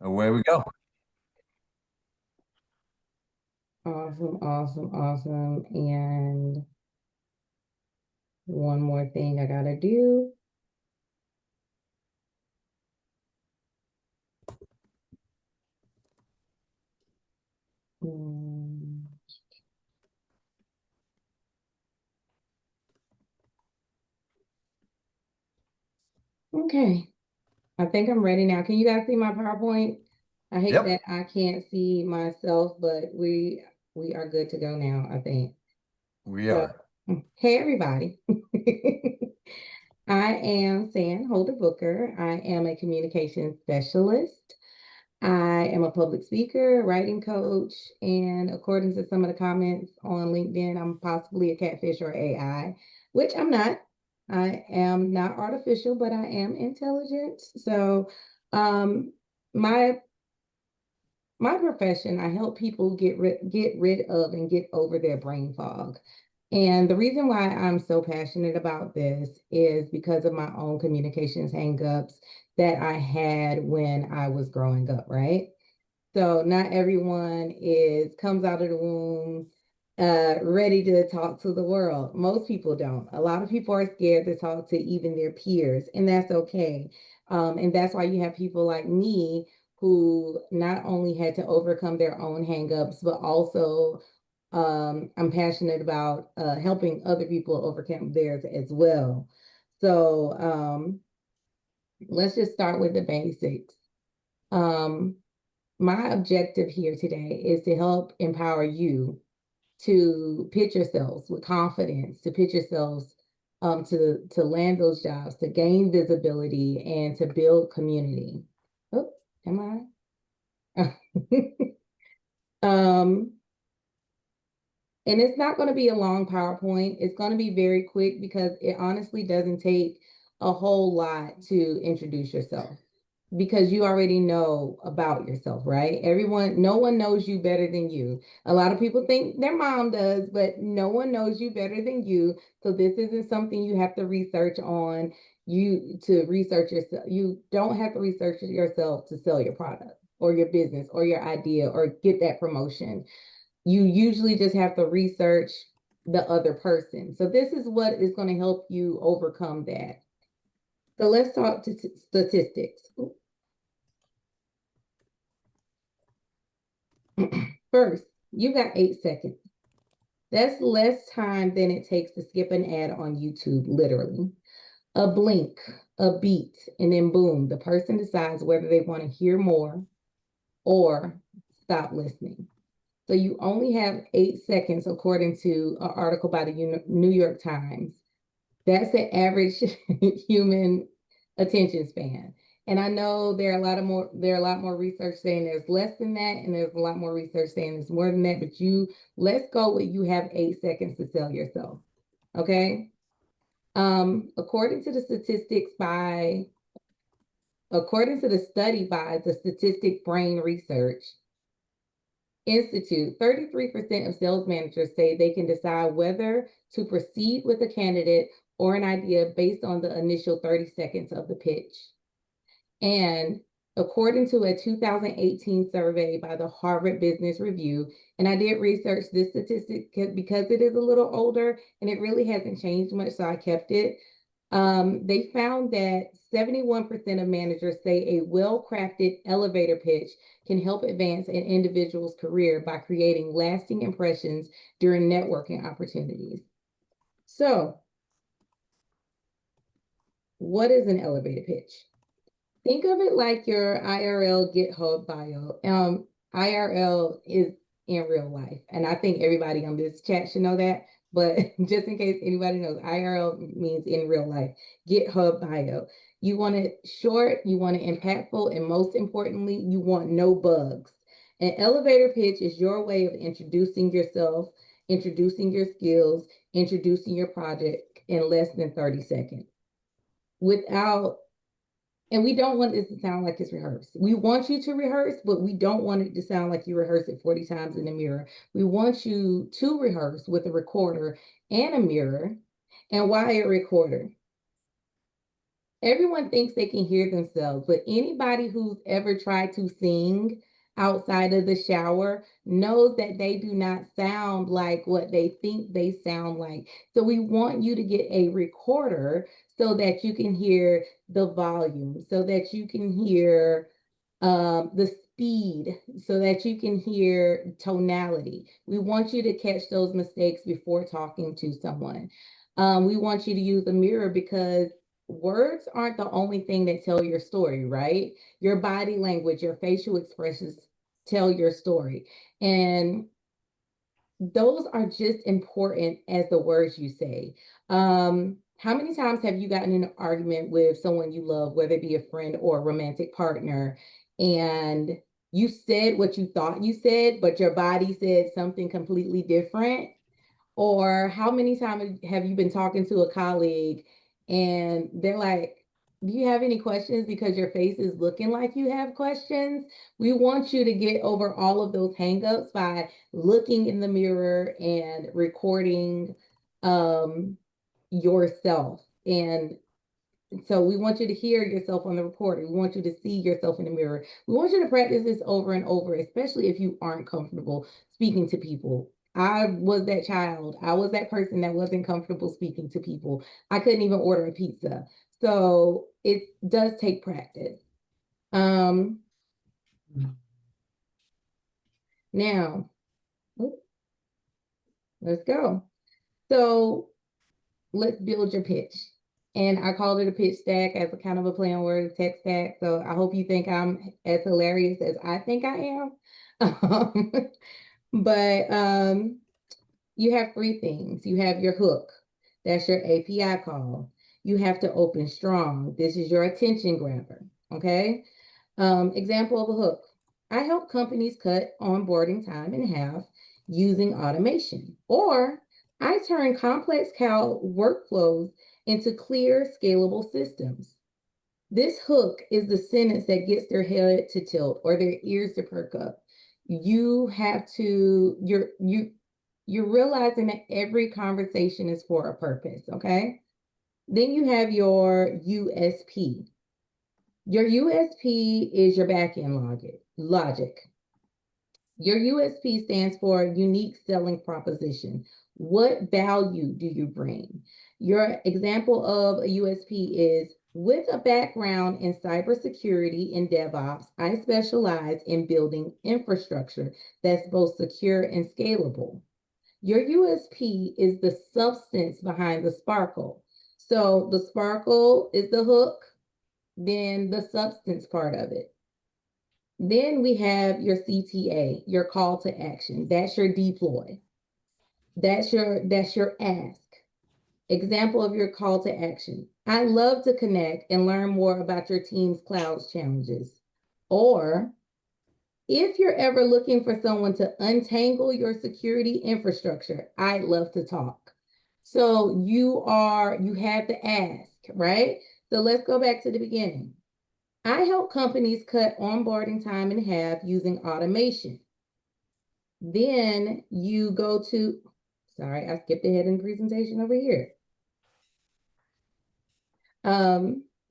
Away we go. Awesome, awesome, awesome. And one more thing I gotta do. Mm, Okay, I think I'm ready now. Can you guys see my PowerPoint? I hate Yep, that I can't see myself, but we are good to go now, I think. we So, are. hey everybody. I am San Holder Booker. I am a communication specialist. I am a public speaker, writing coach, and according to some of the comments on LinkedIn, I'm possibly a catfish or AI, which I'm not. I am not artificial, but I am intelligent. So, um, my my profession, I help people get rid of and get over their brain fog. And the reason why I'm so passionate about this is because of my own communications hangups that I had when I was growing up, right? So not everyone is comes out of the womb ready to talk to the world. Most people don't. A lot of people are scared to talk to even their peers, and that's okay. And that's why you have people like me who not only had to overcome their own hangups, but also I'm passionate about helping other people overcome theirs as well. So let's just start with the basics. Um, my objective here today is to help empower you to pitch yourselves with confidence, to pitch yourselves to land those jobs, to gain visibility, and to build community. Oh, am I? um, and it's not going to be a long PowerPoint. It's going to be very quick because it honestly doesn't take a whole lot to introduce yourself because you already know about yourself, right? No one knows you better than you. A lot of people think their mom does, but no one knows you better than you. So this isn't something you have to research on. You to research yourself. You don't have to research yourself to sell your product or your business or your idea or get that promotion. You usually just have to research the other person. So this is what is going to help you overcome that. So let's talk to statistics. First, you got 8 seconds. That's less time than it takes to skip an ad on YouTube, literally. A blink, a beat, and then boom, the person decides whether they want to hear more or stop listening. So you only have 8 seconds, according to an article by the New York Times. That's the average human attention span. And I know there are a lot more research saying there's less than that, and there's a lot more research saying there's more than that, but let's go with you have 8 seconds to sell yourself. Okay. According to the according to the study by the Statistic Brain Research Institute, 33% of sales managers say they can decide whether to proceed with a candidate or an idea based on the initial 30 seconds of the pitch. And according to a 2018 survey by the Harvard Business Review, and I did research this statistic because it is a little older and it really hasn't changed much, so I kept it. They found that 71% of managers say a well-crafted elevator pitch can help advance an individual's career by creating lasting impressions during networking opportunities. So, what is an elevator pitch? Think of it like your IRL GitHub bio. IRL is in real life, and I think everybody on this chat should know that. But just in case anybody knows, IRL means in real life. GitHub bio. You want it short, you want it impactful, and most importantly, you want no bugs. An elevator pitch is your way of introducing yourself, introducing your skills, introducing your project in less than 30 seconds without and we don't want this to sound like it's rehearsed. We want you to rehearse, but we don't want it to sound like you rehearse it 40 times in the mirror. We want you to rehearse with a recorder and a mirror. And why a recorder? Everyone thinks they can hear themselves, but anybody who's ever tried to sing outside of the shower knows that they do not sound like what they think they sound like. So we want you to get a recorder so that you can hear the volume, so that you can hear the speed, so that you can hear tonality. We want you to catch those mistakes before talking to someone. We want you to use a mirror because words aren't the only thing that tell your story, right? Your body language, your facial expressions tell your story. And those are just important as the words you say. How many times have you gotten in an argument with someone you love, whether it be a friend or a romantic partner, and you said what you thought you said, but your body said something completely different? Or how many times have you been talking to a colleague and they're like, do you have any questions? Because your face is looking like you have questions. We want you to get over all of those hangups by looking in the mirror and recording yourself. And so we want you to hear yourself on the recording. We want you to see yourself in the mirror. We want you to practice this over and over, especially if you aren't comfortable speaking to people. I was that child. I was that person that wasn't comfortable speaking to people. I couldn't even order a pizza. So it does take practice. Um, Now, let's go. So let's build your pitch. And I called it a pitch stack as a kind of a play on words, tech stack. So I hope you think I'm as hilarious as I think I am. Um, but you have three things. You have your hook. That's your API call. You have to open strong. This is your attention grabber. Okay. Example of a hook. I help companies cut onboarding time in half using automation. Or I turn complex cow workflows into clear, scalable systems. This hook is the sentence that gets their head to tilt or their ears to perk up. You have to, you're realizing that every conversation is for a purpose, okay? Then you have your USP. Your USP is your backend logic. Your USP stands for unique selling proposition. What value do you bring? Your example of a USP is with a background in cybersecurity and DevOps, I specialize in building infrastructure that's both secure and scalable. Your USP is the substance behind the sparkle. So the sparkle is the hook, then the substance part of it. Then we have your CTA, your call to action. That's your deploy. That's your ask. Example of your call to action. I love to connect and learn more about your team's cloud challenges. Or if you're ever looking for someone to untangle your security infrastructure, I'd love to talk. So you have to ask, right? So let's go back to the beginning. I help companies cut onboarding time in half using automation. Then you go to, sorry, I skipped ahead in the presentation over here.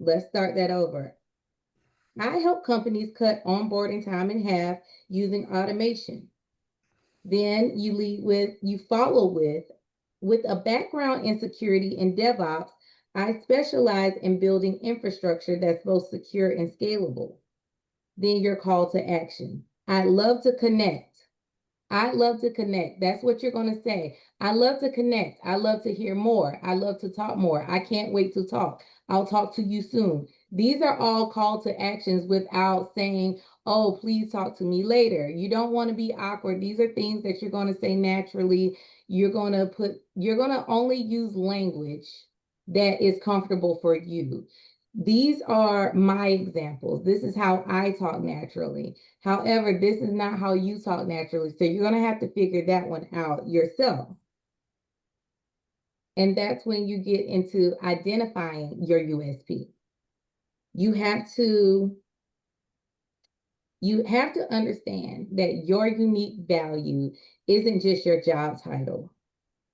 Let's start that over. I help companies cut onboarding time in half using automation. Then you follow with a background in security and DevOps, I specialize in building infrastructure that's both secure and scalable. Then your call to action. I love to connect. I love to connect. That's what you're going to say. I love to connect. I love to hear more. I love to talk more. I can't wait to talk. I'll talk to you soon. These are all call to actions without saying, oh, please talk to me later. You don't want to be awkward. These are things that you're going to say naturally. You're going to only use language that is comfortable for you. These are my examples. This is how I talk naturally. However, this is not how you talk naturally. So you're going to have to figure that one out yourself. And that's when you get into identifying your USP. You have to understand that your unique value isn't just your job title.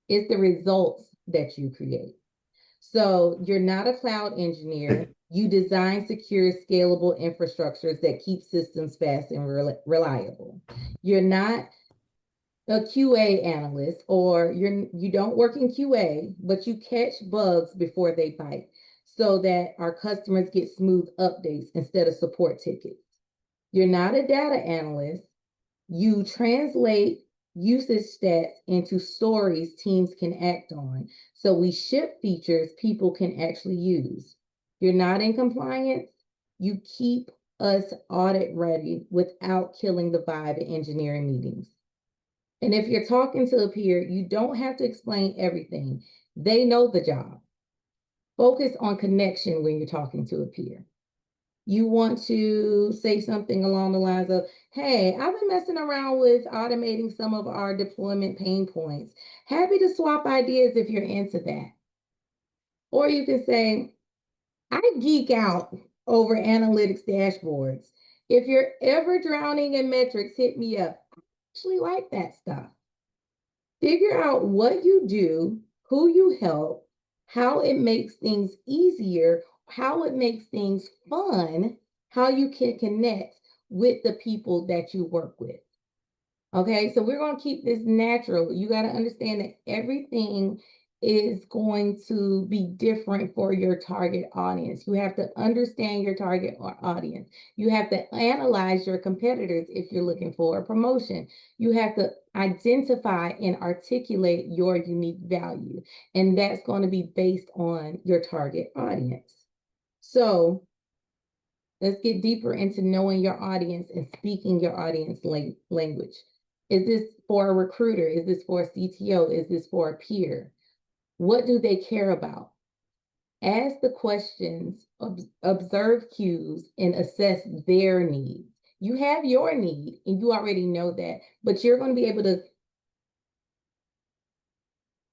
It's the results that you create. So you're not a cloud engineer. You design secure, scalable infrastructures that keep systems fast and reliable. You're not a QA analyst, or you don't work in QA, but you catch bugs before they bite so that our customers get smooth updates instead of support tickets. You're not a data analyst. You translate usage stats into stories teams can act on. So we ship features people can actually use. You're not in compliance. You keep us audit ready without killing the vibe in engineering meetings. And if you're talking to a peer, you don't have to explain everything. They know the job. Focus on connection when you're talking to a peer. You want to say something along the lines of, hey, I've been messing around with automating some of our deployment pain points. Happy to swap ideas if you're into that. Or you can say, I geek out over analytics dashboards. If you're ever drowning in metrics, hit me up. I actually like that stuff. Figure out what you do, who you help, how it makes things easier, how it makes things fun, how you can connect with the people that you work with. Okay, so we're going to keep this natural. You got to understand that everything is going to be different for your target audience. You have to understand your target audience. You have to analyze your competitors if you're looking for a promotion. You have to identify and articulate your unique value, and that's going to be based on your target audience. So let's get deeper into knowing your audience and speaking your audience language. Is this for a recruiter? Is this for a CTO? Is this for a peer? What do they care about? Ask the questions, observe cues, and assess their needs. You have your need, and you already know that, but you're going to be able to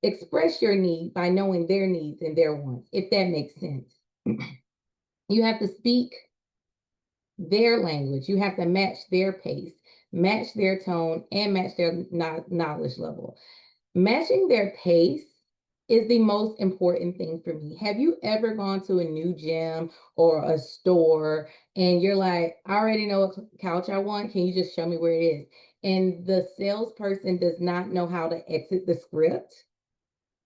express your need by knowing their needs and their wants, if that makes sense. You have to speak their language. You have to match their pace, match their tone, and match their knowledge level. Matching their pace is the most important thing for me. Have you ever gone to a new gym or a store and you're like, I already know what couch I want. Can you just show me where it is? And the salesperson does not know how to exit the script.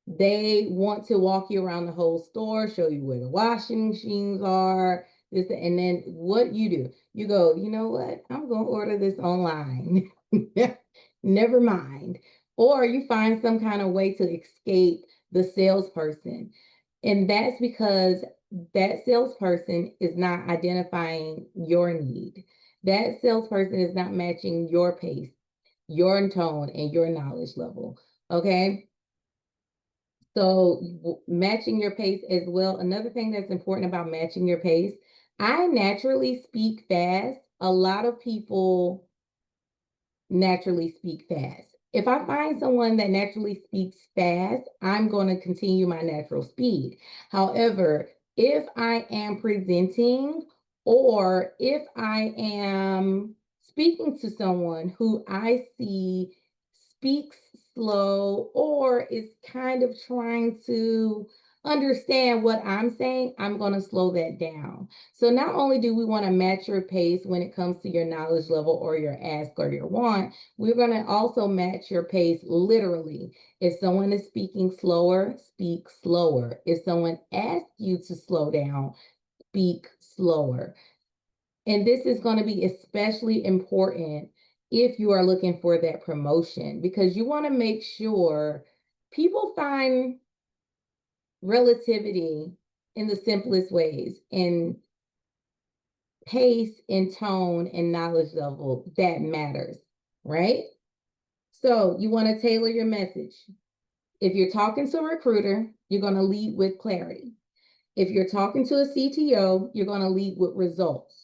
They want to walk you around the whole store, show you where the washing machines are, and then what you do, you go, you know what? I'm going to order this online. Never mind. Or you find some kind of way to escape the salesperson. And that's because that salesperson is not identifying your need. That salesperson is not matching your pace, your tone, and your knowledge level. Okay. So matching your pace as well. Another thing that's important about matching your pace, I naturally speak fast. A lot of people naturally speak fast. If I find someone that naturally speaks fast, I'm going to continue my natural speed. However, if I am presenting or if I am speaking to someone who I see speaks slow or is kind of trying to understand what I'm saying, I'm going to slow that down. So not only do we want to match your pace when it comes to your knowledge level or your ask or your want, we're going to also match your pace literally. If someone is speaking slower, speak slower. If someone asks you to slow down, speak slower. And this is going to be especially important if you are looking for that promotion, because you want to make sure people find relativity in the simplest ways, in pace and tone and knowledge level that matters, right? So you want to tailor your message. If you're talking to a recruiter, you're going to lead with clarity. If you're talking to a CTO, you're going to lead with results.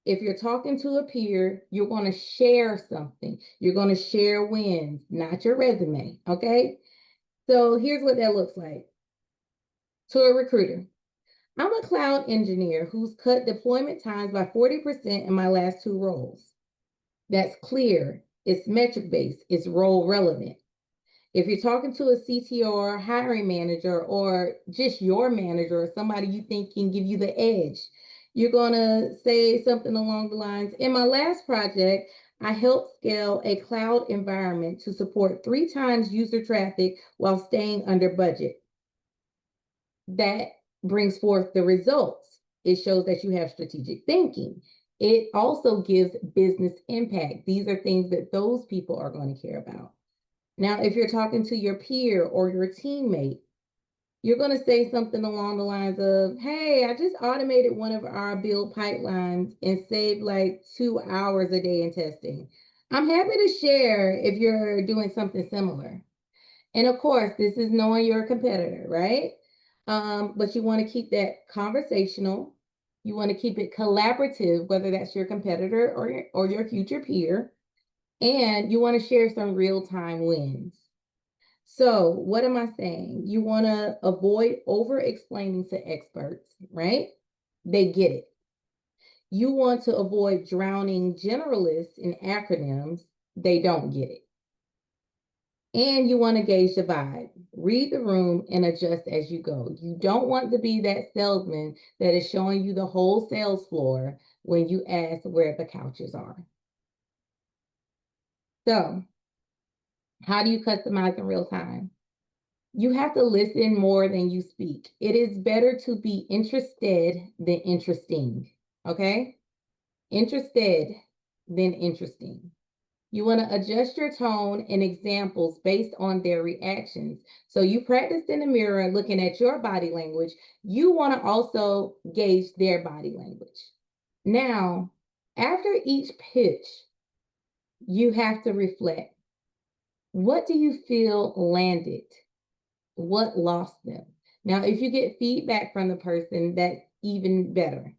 If you're talking to a peer, you're going to share something. You're going to share wins, not your resume, okay? So here's what that looks like. To a recruiter, I'm a cloud engineer who's cut deployment times by 40% in my last 2 roles. That's clear, it's metric-based, it's role relevant. If you're talking to a CTO or a hiring manager or just your manager or somebody you think can give you the edge, you're going to say something along the lines, in my last project, I helped scale a cloud environment to support 3 times user traffic while staying under budget. That brings forth the results. It shows that you have strategic thinking. It also gives business impact. These are things that those people are going to care about. Now, if you're talking to your peer or your teammate, you're going to say something along the lines of, hey, I just automated one of our build pipelines and saved like 2 hours a day in testing. I'm happy to share if you're doing something similar. And of course, this is knowing your competitor, right? But you want to keep that conversational. You want to keep it collaborative, whether that's your competitor or your future peer. And you want to share some real-time wins. So what am I saying? You want to avoid over-explaining to experts, right? They get it. You want to avoid drowning generalists in acronyms. They don't get it. And you want to gauge the vibe. Read the room and adjust as you go. You don't want to be that salesman that is showing you the whole sales floor when you ask where the couches are. So, how do you customize in real time? You have to listen more than you speak. It is better to be interested than interesting. Okay? Interested than interesting. You want to adjust your tone and examples based on their reactions. So you practiced in the mirror looking at your body language. You want to also gauge their body language. Now, after each pitch, you have to reflect. What do you feel landed? What lost them? Now, if you get feedback from the person, that's even better.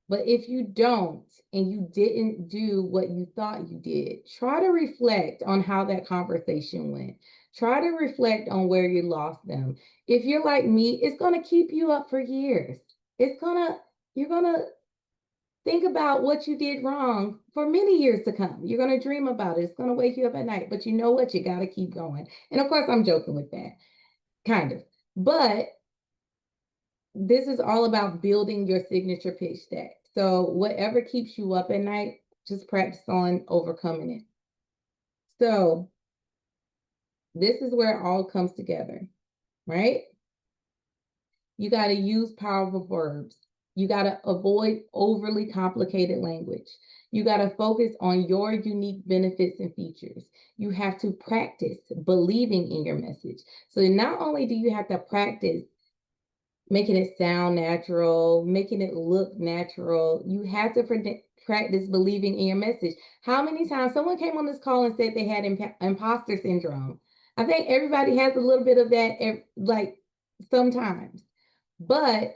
But if you don't and you didn't do what you thought you did, try to reflect on how that conversation went. Try to reflect on where you lost them. If you're like me, it's going to keep you up for years. You're going to think about what you did wrong for many years to come. You're going to dream about it. It's going to wake you up at night. But you know what? You got to keep going. And of course, I'm joking with that, kind of. But this is all about building your signature pitch deck. So whatever keeps you up at night, just practice on overcoming it. So this is where it all comes together, right? You got to use powerful verbs. You got to avoid overly complicated language. You got to focus on your unique benefits and features. You have to practice believing in your message. So not only do you have to practice making it sound natural, making it look natural. You have to practice believing in your message. How many times someone came on this call and said they had imposter syndrome? I think everybody has a little bit of that, like sometimes. But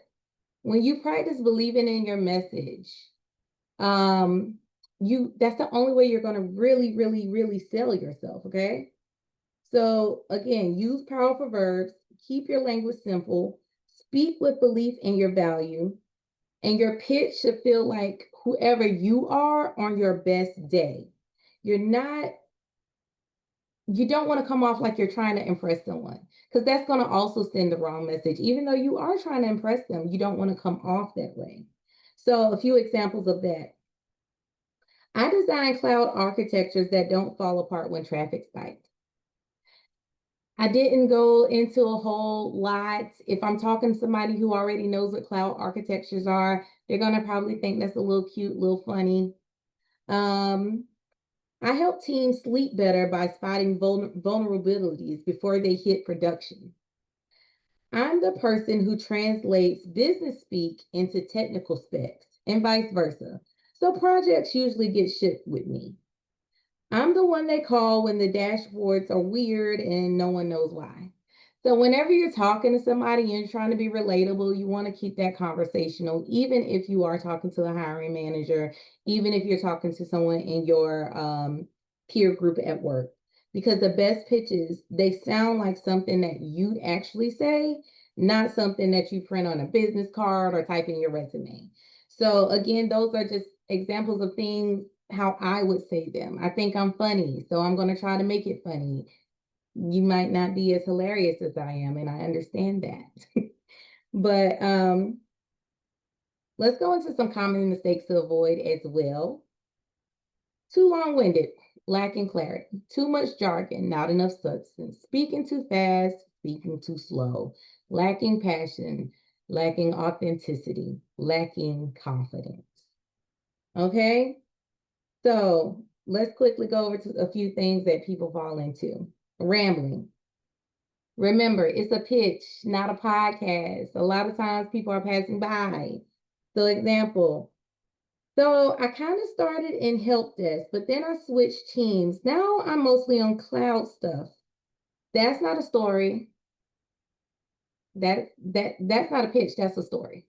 when you practice believing in your message, that's the only way you're going to really, really, really sell yourself. Okay. So again, use powerful verbs, keep your language simple, speak with belief in your value, and your pitch should feel like whoever you are on your best day. You don't want to come off like you're trying to impress someone, because that's going to also send the wrong message. Even though you are trying to impress them, you don't want to come off that way. So a few examples of that. I design cloud architectures that don't fall apart when traffic spikes. I didn't go into a whole lot. If I'm talking to somebody who already knows what cloud architectures are, they're going to probably think that's a little cute, little funny. I help teams sleep better by spotting vulnerabilities before they hit production. I'm the person who translates business speak into technical specs and vice versa. So projects usually get shipped with me. I'm the one they call when the dashboards are weird and no one knows why. So whenever you're talking to somebody and you're trying to be relatable, you want to keep that conversational, even if you are talking to a hiring manager, even if you're talking to someone in your peer group at work. Because the best pitches, they sound like something that you'd actually say, not something that you print on a business card or type in your resume. So again, those are just examples of things how I would say them. I think I'm funny, so I'm going to try to make it funny. You might not be as hilarious as I am, and I understand that. But let's go into some common mistakes to avoid as well. Too long-winded, lacking clarity, too much jargon, not enough substance, speaking too fast, speaking too slow, lacking passion, lacking authenticity, lacking confidence. Okay? So let's quickly go over to a few things that people fall into. Rambling. Remember, it's a pitch, not a podcast. A lot of times people are passing by. So example, so I kind of started in help desk, but then I switched teams. Now I'm mostly on cloud stuff. That's not a story. That's not a pitch, that's a story.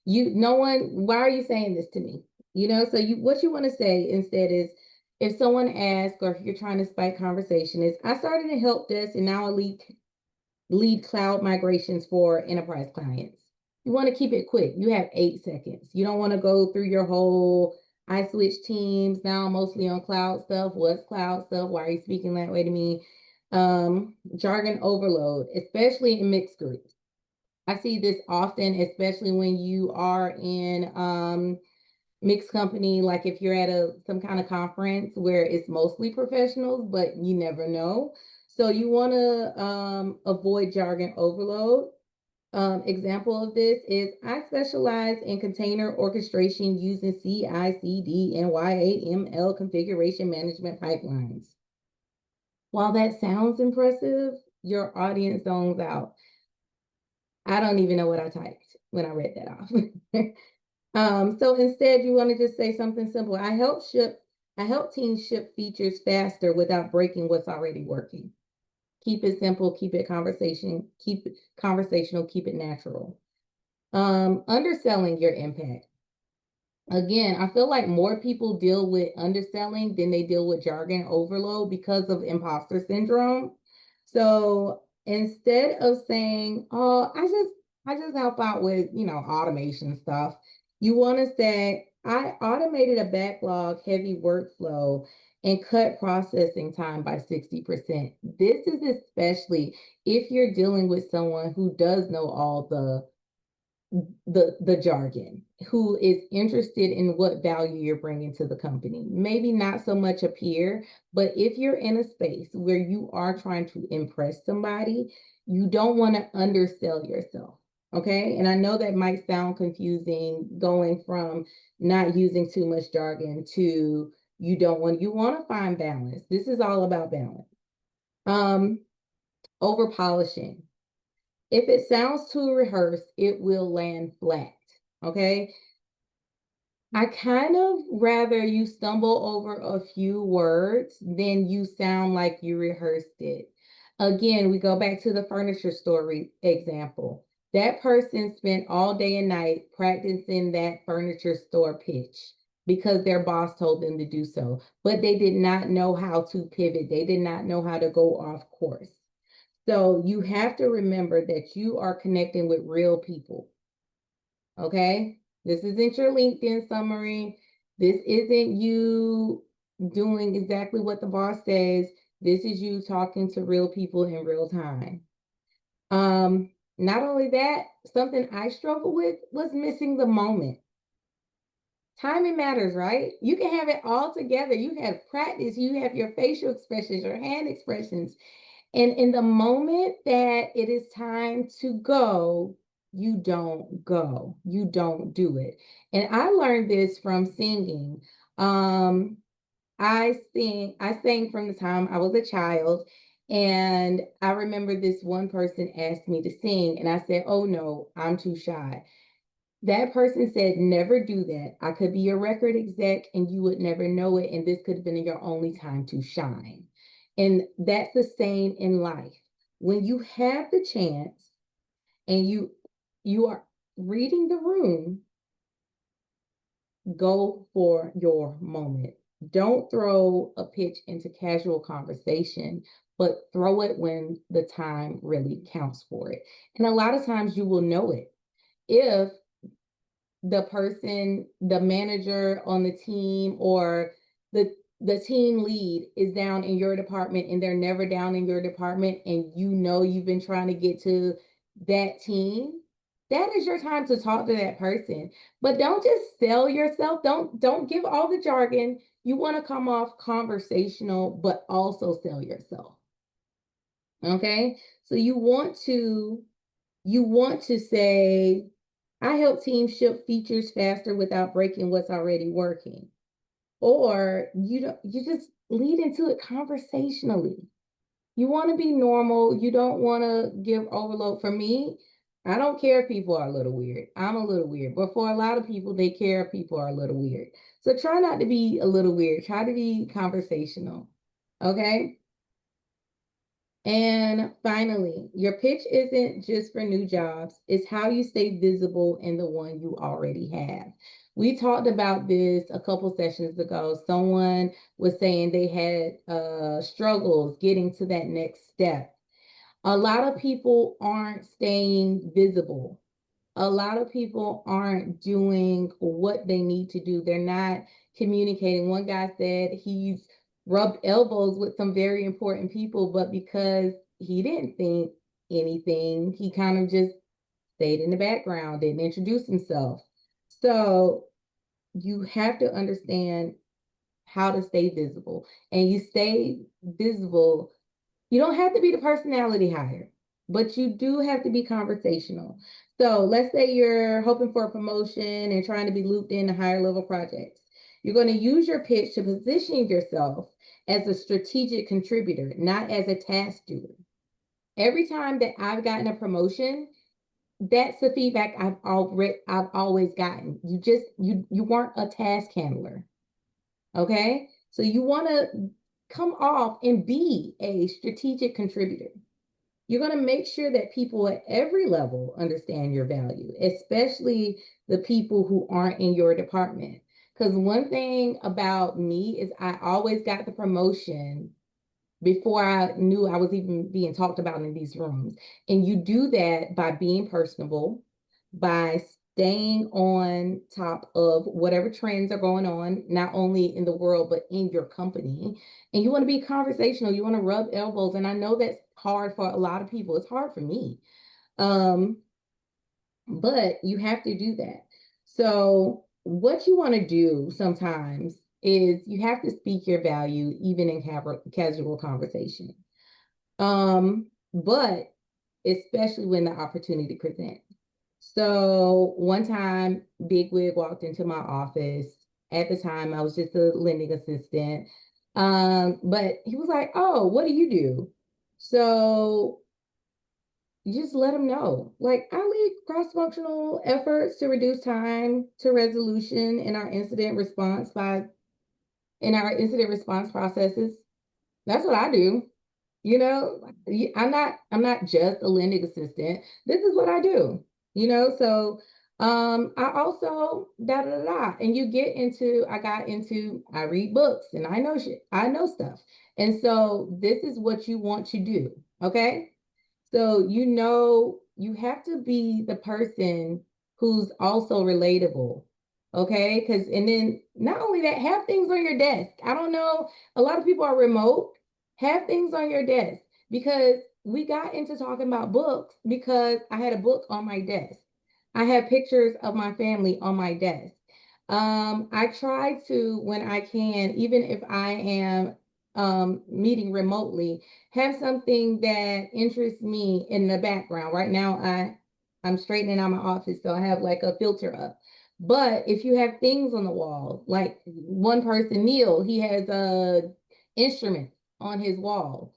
No one, why are you saying this to me? So what you want to say instead is, if someone asks, or if you're trying to spike conversation, is I started in help desk and now I lead cloud migrations for enterprise clients. You want to keep it quick. You have 8 seconds. You don't want to go through your whole, I switched teams. Now I'm mostly on cloud stuff. What's cloud stuff? Why are you speaking that way to me? Jargon overload, especially in mixed groups. I see this often, especially when you are in mixed company, like if you're at some kind of conference where it's mostly professionals, but you never know. So you want to avoid jargon overload. Example of this is, I specialize in container orchestration using CI/CD and YAML configuration management pipelines. While that sounds impressive, your audience zones out. I don't even know what I typed when I read that off. So instead, you want to just say something simple. I help teams ship features faster without breaking what's already working. Keep it simple, keep it conversational, keep it natural. Underselling your impact. Again, I feel like more people deal with underselling than they deal with jargon overload because of imposter syndrome. So instead of saying, "Oh, I just help out with, automation stuff," you want to say, "I automated a backlog heavy workflow and cut processing time by 60%." This is especially if you're dealing with someone who does know all the jargon, who is interested in what value you're bringing to the company. Maybe not so much a peer, but if you're in a space where you are trying to impress somebody, you don't want to undersell yourself. Okay. And I know that might sound confusing, going from not using too much jargon to you want to find balance. This is all about balance. Over polishing. If it sounds too rehearsed, it will land flat. Okay. I kind of rather you stumble over a few words than you sound like you rehearsed it. Again, we go back to the furniture story example. That person spent all day and night practicing that furniture store pitch because their boss told them to do so, but they did not know how to pivot. They did not know how to go off course. So you have to remember that you are connecting with real people. Okay? This isn't your LinkedIn summary. This isn't you doing exactly what the boss says. This is you talking to real people in real time. Not only that, something I struggled with was missing the moment. Timing matters, right? You can have it all together. You have practice, you have your facial expressions, your hand expressions. And in the moment that it is time to go, you don't go. You don't do it. And I learned this from singing. I sang from the time I was a child. And I remember this one person asked me to sing, and I said, "Oh no, I'm too shy." That person said, "Never do that. I could be a record exec and you would never know it. And this could have been your only time to shine." And that's the same in life. When you have the chance and you are reading the room, go for your moment. Don't throw a pitch into casual conversation, but throw it when the time really counts for it. And a lot of times you will know it if the person, the manager on the team, or the team lead is down in your department and they're never down in your department, and you know you've been trying to get to that team, that is your time to talk to that person. But don't just sell yourself. Don't give all the jargon. You want to come off conversational but also sell yourself. Okay? So you want to say, I help teams ship features faster without breaking what's already working. Or you just lead into it conversationally. You want to be normal. You don't want to give overload. For me, I don't care if people are a little weird. I'm a little weird. But for a lot of people, they care if people are a little weird. So try not to be a little weird. Try to be conversational. Okay? And finally, your pitch isn't just for new jobs, it's how you stay visible in the one you already have. We talked about this a couple sessions ago. Someone was saying they had struggles getting to that next step. A lot of people aren't staying visible. A lot of people aren't doing what they need to do. They're not communicating. One guy said he's rubbed elbows with some very important people, but because he didn't think anything, he kind of just stayed in the background, didn't introduce himself. So you have to understand how to stay visible. And you stay visible, you don't have to be the personality hire, but you do have to be conversational. So let's say you're hoping for a promotion and trying to be looped into higher level projects. You're going to use your pitch to position yourself as a strategic contributor, not as a task doer. Every time that I've gotten a promotion, that's the feedback I've always gotten. You weren't a task handler. Okay? So you want to come off and be a strategic contributor. You're going to make sure that people at every level understand your value, especially the people who aren't in your department. Because one thing about me is I always got the promotion before I knew I was even being talked about in these rooms. And you do that by being personable, by staying on top of whatever trends are going on, not only in the world, but in your company. And you want to be conversational, you want to rub elbows. And I know that's hard for a lot of people. It's hard for me. Um, but you have to do that. So, what you want to do sometimes is you have to speak your value even in casual conversation. But especially when the opportunity presents. So one time, Big Wig walked into my office. At the time, I was just a lending assistant. But he was like, "Oh, what do you do?" So you just let them know. Like, I lead cross-functional efforts to reduce time to resolution in our incident response processes. That's what I do. You know, I'm not just a lending assistant. This is what I do. So I also da da da da. And I read books and I know shit. I know stuff. And so this is what you want to do. Okay. So you have to be the person who's also relatable. Okay. And then not only that, have things on your desk. I don't know, a lot of people are remote. Have things on your desk, because we got into talking about books because I had a book on my desk. I have pictures of my family on my desk. I try to, when I can, even if I am meeting remotely, have something that interests me in the background. Right now, I'm straightening out my office, so I have like a filter up. But if you have things on the wall, like one person, Neil, he has instruments on his wall.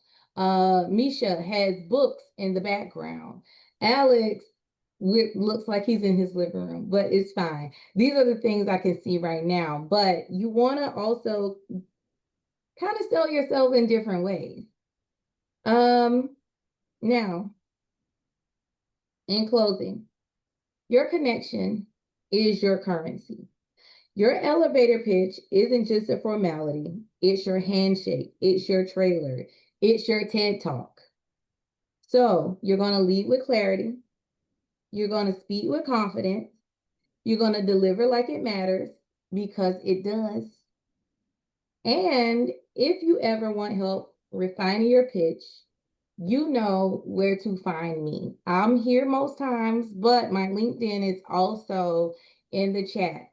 Misha has books in the background. Alex looks like he's in his living room, but it's fine. These are the things I can see right now. But you want to also kind of sell yourself in different ways. Um, Now, in closing, your connection is your currency. Your elevator pitch isn't just a formality, it's your handshake, it's your trailer, it's your TED talk. So you're going to lead with clarity, you're going to speak with confidence, you're going to deliver like it matters, because it does. And if you ever want help refining your pitch, you know where to find me. I'm here most times, but my LinkedIn is also in the chat.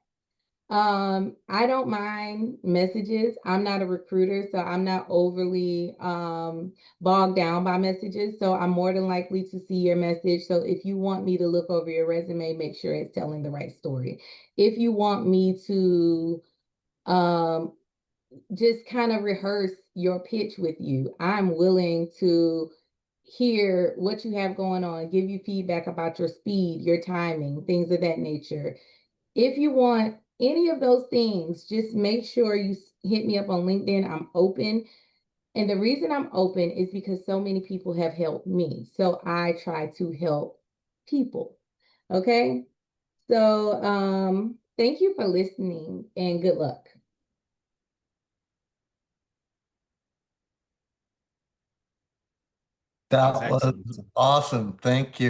I don't mind messages. I'm not a recruiter, so I'm not overly bogged down by messages. So I'm more than likely to see your message. So if you want me to look over your resume, make sure it's telling the right story. If you want me to um just kind of rehearse your pitch with you, I'm willing to hear what you have going on, give you feedback about your speed, your timing, things of that nature. If you want any of those things, just make sure you hit me up on LinkedIn. I'm open. And the reason I'm open is because so many people have helped me. So I try to help people. Okay. So thank you for listening and good luck. That was awesome. Thank you.